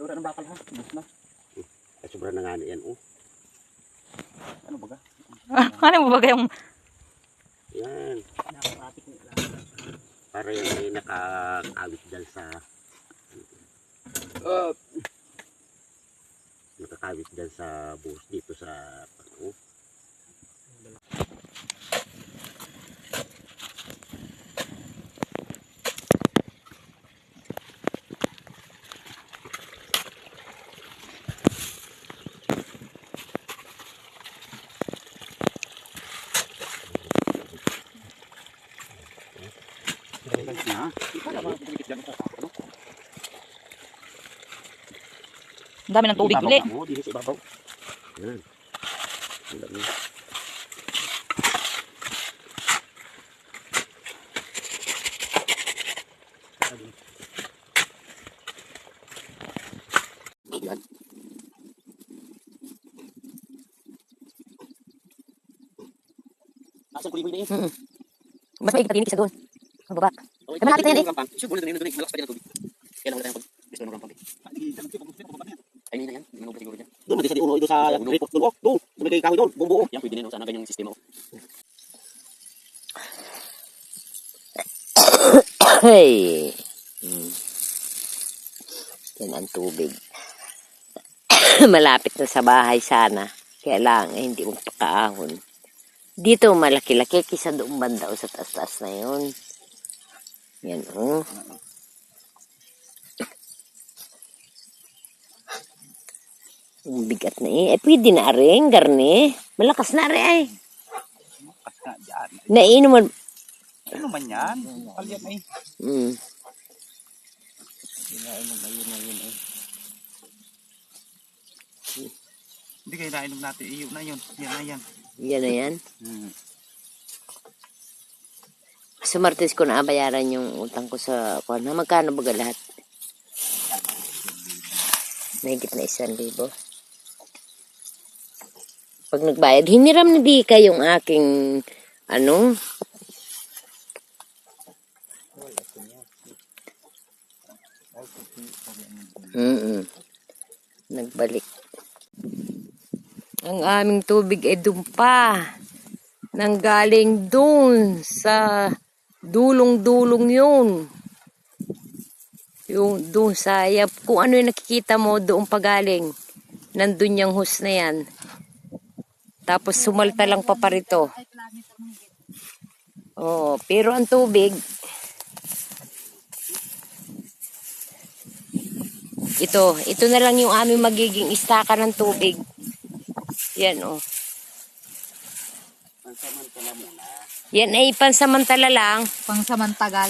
Tura ng bakal ha. Bus na. Ay, sobrang na nga yan, oh. Ano baga? Ano mo ba yung... Yan. Nakakatik nila. Para yan ay nakakawit dyan sa... nakakawit dyan sa buhos dito sa... oh. Ang dami ng tubig uli. Oo, dito sa ibabaw. Yan. Ang dami. Yan. Asan kuliboy na yun? Mas maigit na tinig sa doon. Ang baba. Ay, malapit na yan eh. Siguro na doon malakas pa din ang tubig. Kaya lang wala tayong gusto ng rampang. Ay, hindi na yan. Hindi mo siguro dyan. Doon, mati sa di uno, ito sa report doon, oh. Doon, sa may kay kahoy doon, buong buo. Yan, pwede din sana ganyang sistema. Hey. Yan ang tubig. Malapit na sa bahay sana. Kaya lang, hindi mo pakaahon. Dito malaki-laki kisa doong banda o sa taas-taas na yun. Yan oh. Ang bigat na eh. Pwede na rin, garni. Malakas na rin ay. Malakas nga dyan. Nainom mo. Ano man yan? Palyat na eh. Inainom na yun ay. Hindi kayo nainom natin. Iyo na yun. Yan na yan. Yan na yan. Sa Martes ko naabayaran yung utang ko sa kuwan. Magkano ba lahat? Mahigit na 1,000. Pag nagbayad, hiniram na di kayong aking ano? Nagbalik. Ang aming tubig ay dumpa. Nanggaling dun sa dulong-dulong yun. Yung dun sa yap. Kung ano yung nakikita mo doon pagaling. Nandun yung hose na yan. Tapos sumalta lang pa parito. Oh, pero ang tubig ito na lang yung aming magiging istaka ng tubig. Yan oh. Pansamantala muna. Yan ay pansamantala lang. Pangsamantagal.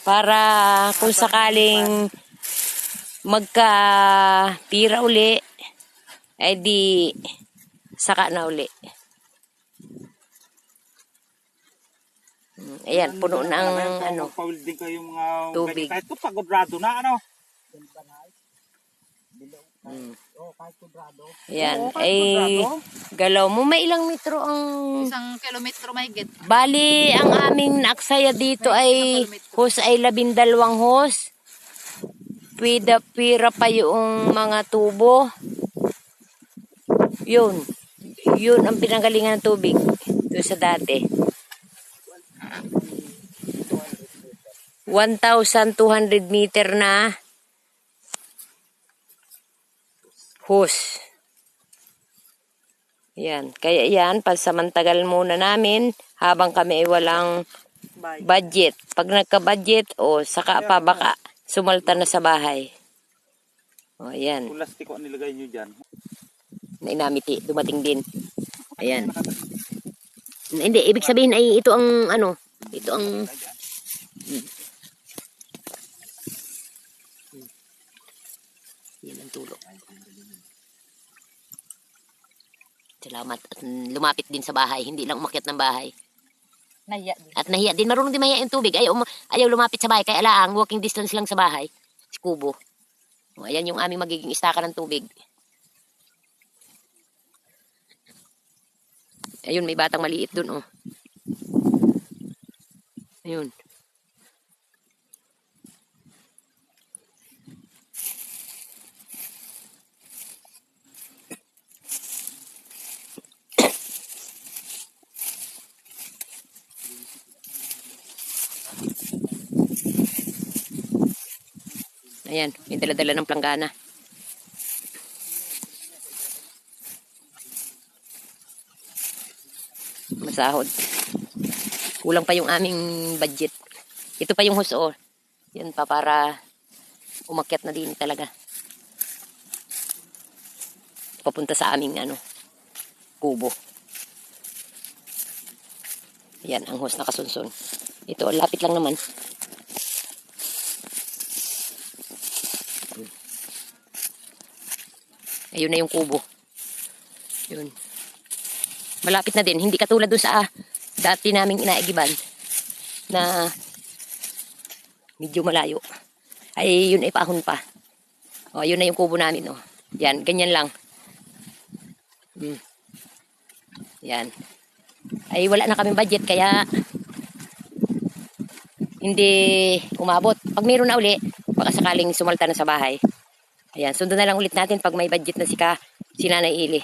Para kung sakaling magka-pira uli, ay di saka na uli. Ayan, puno ng ano, Pawilding ko yung mga tubig. Kahit ito pagodrado na ano. Ayan, ay galaw mo. May ilang metro ang... 1 kilometro mahigit. Bali, ang aming naaksaya dito ay hose ay 12 hose. Pira pa yung mga tubo. Yun ang pinanggalingan ng tubig doon sa dati. 1,200 meter na hose. Yan. Kaya yan, pansamantagal muna namin habang kami ay walang budget. Pag nagka-budget, saka pa baka sumalta na sa bahay. O, yan. Plastiko ang nilagay nyo dyan. Nainamiti, dumating din. Ayan. Hindi, ibig sabihin ay ito ang ano, ito ang... Yan ang tulong. Salamat. At lumapit din sa bahay. Hindi lang umakyat ng bahay. Nahiya din. At nahiya din. Marunong din mahiya yung tubig. Ayaw lumapit sa bahay. Kaya lang, walking distance lang sa bahay. Si Kubo. O, ayan yung aming magiging istaka ng tubig. Ayun, may batang maliit dun, oh. Ayun. Ayan, may dala-dala ng planggana. Masahod. Kulang pa yung aming budget. Ito pa yung hose, oh. Yan pa para umakyat na din talaga. Papunta sa aming kubo. Yan ang hose na kasunsun. Ito, lapit lang naman. Ayun na yung kubo. Yun. Malapit na din. Hindi katulad doon sa dati naming inaigiban na medyo malayo. Ay, yun ay paahon pa. O, yun na yung kubo namin, oh. Yan, ganyan lang. Yan. Ay, wala na kaming budget, kaya hindi umabot. Pag mayroon na uli, baka sakaling sumalta na sa bahay. Ayan, sundan na lang ulit natin pag may budget na si Nanay Ili.